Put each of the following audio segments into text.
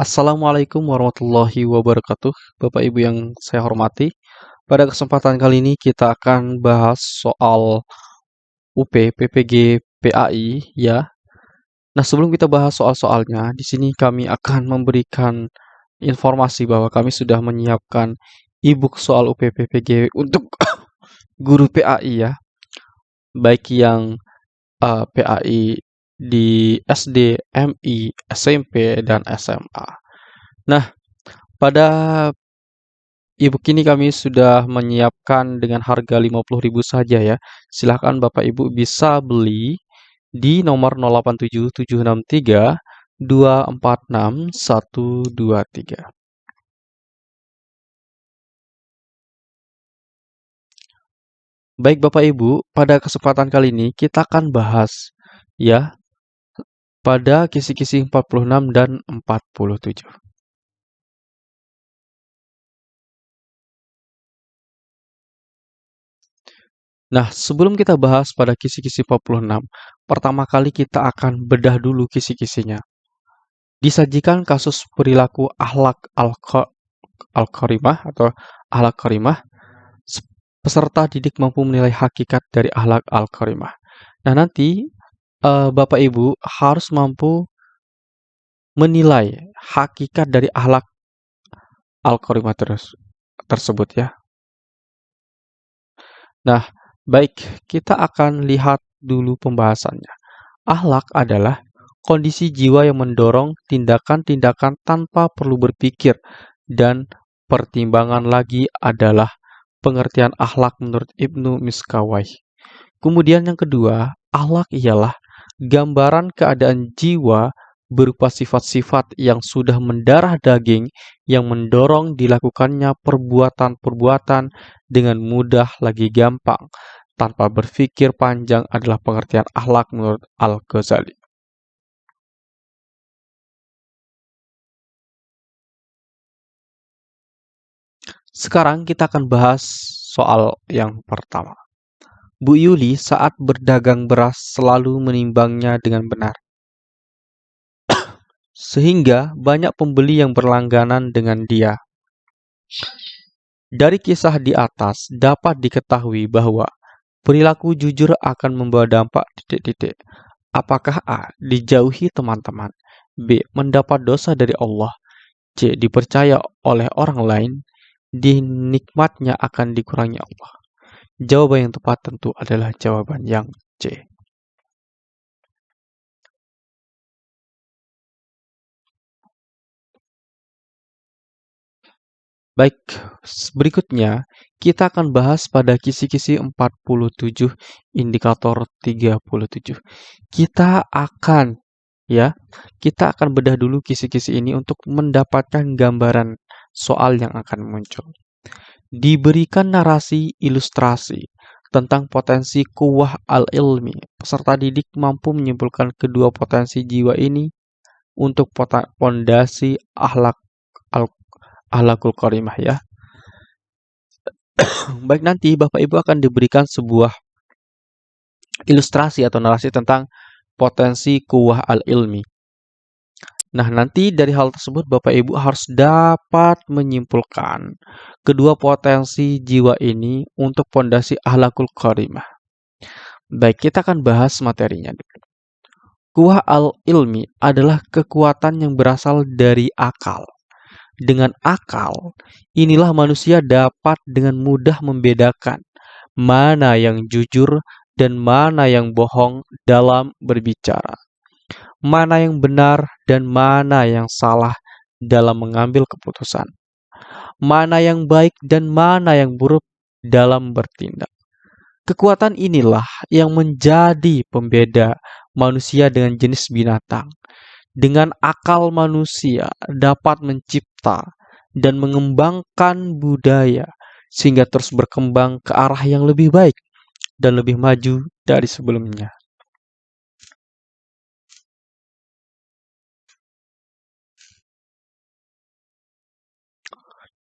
Assalamualaikum warahmatullahi wabarakatuh, Bapak Ibu yang saya hormati. Pada kesempatan kali ini kita akan bahas soal UP, PPG, PAI ya. Nah, sebelum kita bahas soal-soalnya, di sini kami akan memberikan informasi bahwa kami sudah menyiapkan e-book soal UP, PPG untuk guru PAI ya, baik yang PAI di SD, MI, SMP, dan SMA. Nah, pada e-book ini kami sudah menyiapkan dengan harga 50.000 saja ya. Silahkan Bapak Ibu bisa beli di nomor 087763246123. Baik Bapak Ibu, pada kesempatan kali ini kita akan bahas ya pada kisi-kisi 46 dan 47. Nah, sebelum kita bahas pada kisi-kisi 46, pertama kali kita akan bedah dulu kisi-kisinya. Disajikan kasus perilaku akhlak al-karimah atau akhlak karimah, peserta didik mampu menilai hakikat dari akhlak al-karimah. Nah, nanti Bapak Ibu harus mampu menilai hakikat dari akhlak al-karimah tersebut ya. Nah, baik, kita akan lihat dulu pembahasannya. Akhlak adalah kondisi jiwa yang mendorong tindakan-tindakan tanpa perlu berpikir, dan pertimbangan lagi adalah pengertian akhlak menurut Ibnu Miskawayh. Kemudian yang kedua, akhlak ialah gambaran keadaan jiwa berupa sifat-sifat yang sudah mendarah daging yang mendorong dilakukannya perbuatan-perbuatan dengan mudah lagi gampang tanpa berpikir panjang adalah pengertian akhlak menurut Al-Ghazali. Sekarang kita akan bahas soal yang pertama. Bu Yuli saat berdagang beras selalu menimbangnya dengan benar, sehingga banyak pembeli yang berlangganan dengan dia. Dari kisah di atas dapat diketahui bahwa perilaku jujur akan membawa dampak titik-titik. Apakah A. Dijauhi teman-teman, B. Mendapat dosa dari Allah, C. Dipercaya oleh orang lain, D. Nikmatnya akan dikurangi Allah. Jawaban yang tepat tentu adalah jawaban yang C. Baik, berikutnya kita akan bahas pada kisi-kisi 47, indikator 37. Kita akan bedah dulu kisi-kisi ini untuk mendapatkan gambaran soal yang akan muncul. Diberikan narasi ilustrasi tentang potensi kuwah al-ilmi. Peserta didik mampu menyimpulkan kedua potensi jiwa ini untuk pondasi akhlakul karimah ya. Baik, nanti Bapak Ibu akan diberikan sebuah ilustrasi atau narasi tentang potensi kuwah al-ilmi. Nah, nanti dari hal tersebut Bapak Ibu harus dapat menyimpulkan kedua potensi jiwa ini untuk pondasi akhlakul karimah. Baik, kita akan bahas materinya dulu. Kuwah al-ilmi adalah kekuatan yang berasal dari akal. Dengan akal, inilah manusia dapat dengan mudah membedakan mana yang jujur dan mana yang bohong dalam berbicara, mana yang benar dan mana yang salah dalam mengambil keputusan, mana yang baik dan mana yang buruk dalam bertindak. Kekuatan inilah yang menjadi pembeda manusia dengan jenis binatang. Dengan akal manusia dapat mencipta dan mengembangkan budaya sehingga terus berkembang ke arah yang lebih baik dan lebih maju dari sebelumnya.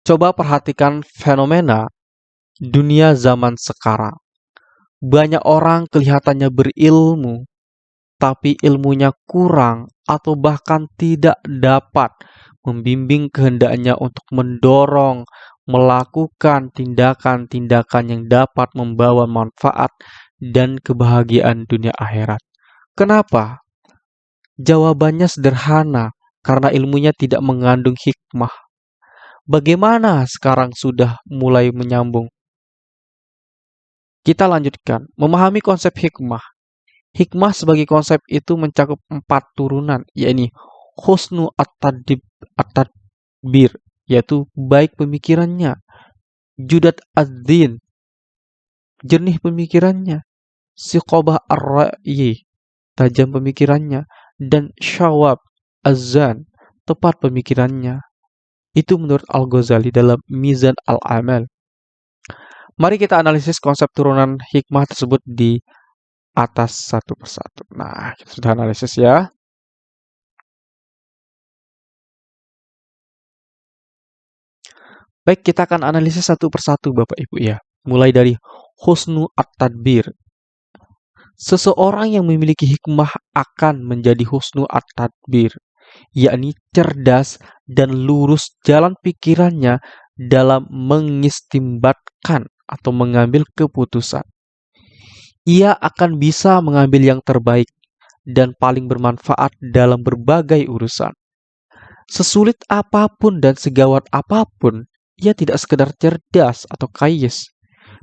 Coba perhatikan fenomena dunia zaman sekarang. Banyak orang kelihatannya berilmu, tapi ilmunya kurang atau bahkan tidak dapat membimbing kehendaknya untuk mendorong melakukan tindakan-tindakan yang dapat membawa manfaat dan kebahagiaan dunia akhirat. Kenapa? Jawabannya sederhana, karena ilmunya tidak mengandung hikmah. Bagaimana sekarang sudah mulai menyambung? Kita lanjutkan, memahami konsep hikmah. Hikmah sebagai konsep itu mencakup 4 turunan, yakni husnu at-tadbir, yaitu baik pemikirannya, judat ad-din, jernih pemikirannya, siqobah ar-ra'yi, tajam pemikirannya, dan syawab az-zan, tepat pemikirannya. Itu menurut Al-Ghazali dalam Mizan al-Amal. Mari kita analisis konsep turunan hikmah tersebut di atas satu persatu. Nah, kita sudah analisis ya. Baik, kita akan analisis satu persatu Bapak Ibu ya. Mulai dari husnu at-tadbir. Seseorang yang memiliki hikmah akan menjadi husnu at-tadbir, yakni cerdas dan lurus jalan pikirannya dalam mengistimbatkan atau mengambil keputusan. Ia akan bisa mengambil yang terbaik dan paling bermanfaat dalam berbagai urusan. Sesulit apapun dan segawat apapun, ia tidak sekedar cerdas atau kayes,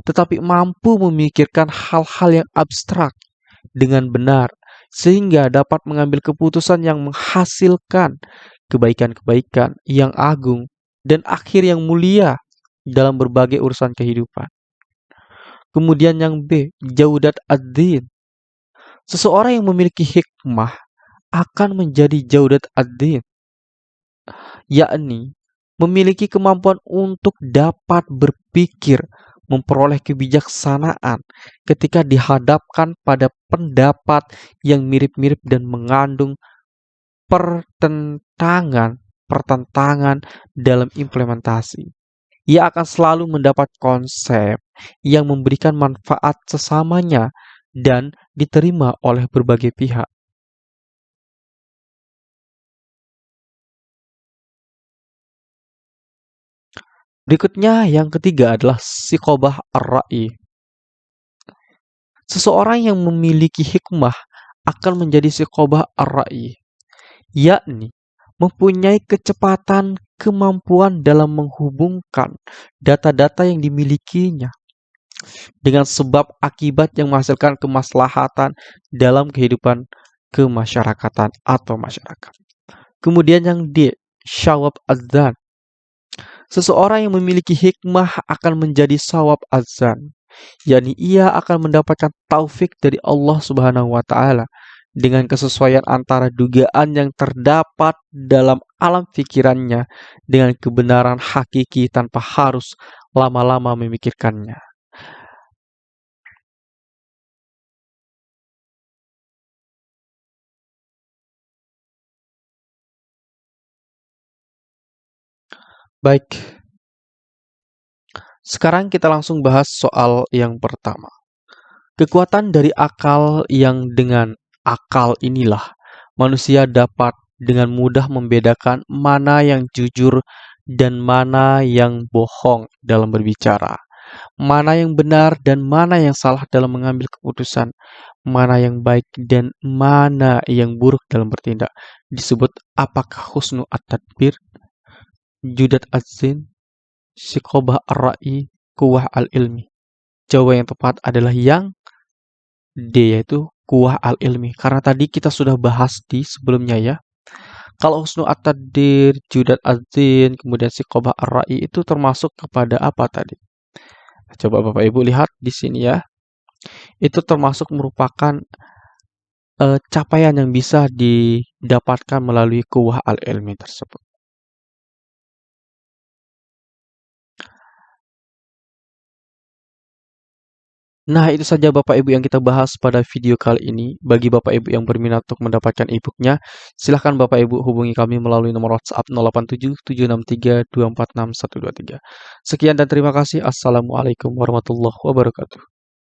tetapi mampu memikirkan hal-hal yang abstrak dengan benar, sehingga dapat mengambil keputusan yang menghasilkan kebaikan-kebaikan yang agung dan akhir yang mulia dalam berbagai urusan kehidupan. Kemudian yang B, jaudat ad-din. Seseorang yang memiliki hikmah akan menjadi jaudat ad-din, yakni memiliki kemampuan untuk dapat berpikir, memperoleh kebijaksanaan ketika dihadapkan pada pendapat yang mirip-mirip dan mengandung pertentangan dalam implementasi. Ia akan selalu mendapat konsep yang memberikan manfaat sesamanya dan diterima oleh berbagai pihak. Berikutnya yang ketiga adalah siqobah ar-ra'i. Seseorang yang memiliki hikmah akan menjadi siqobah ar-ra'i, yakni mempunyai kecepatan kemampuan dalam menghubungkan data-data yang dimilikinya dengan sebab akibat yang menghasilkan kemaslahatan dalam kehidupan kemasyarakatan atau masyarakat. Kemudian yang D, syawab azan. Seseorang yang memiliki hikmah akan menjadi syawab azan, yakni ia akan mendapatkan taufik dari Allah Subhanahu wa taala dengan kesesuaian antara dugaan yang terdapat dalam alam pikirannya dengan kebenaran hakiki tanpa harus lama-lama memikirkannya. Baik, sekarang kita langsung bahas soal yang pertama. Kekuatan dari akal yang dengan akal inilah manusia dapat dengan mudah membedakan mana yang jujur dan mana yang bohong dalam berbicara, mana yang benar dan mana yang salah dalam mengambil keputusan, mana yang baik dan mana yang buruk dalam bertindak. Disebut apakah husnu at-tadbir, judat az-zin, siqobah ar-ra'i, kuwah al-ilmi. Jawaban yang tepat adalah yang D, yaitu kuwah al-ilmi. Karena tadi kita sudah bahas di sebelumnya ya. Kalau husnu at-tadbir, judat az-zin, kemudian siqobah ar-ra'i itu termasuk kepada apa tadi? Coba Bapak Ibu lihat di sini ya. Itu termasuk merupakan capaian yang bisa didapatkan melalui kuwah al-ilmi tersebut. Nah, itu saja Bapak Ibu yang kita bahas pada video kali ini. Bagi Bapak Ibu yang berminat untuk mendapatkan e-booknya, silahkan Bapak Ibu hubungi kami melalui nomor WhatsApp 087 763 246 123. Sekian dan terima kasih. Assalamualaikum warahmatullahi wabarakatuh.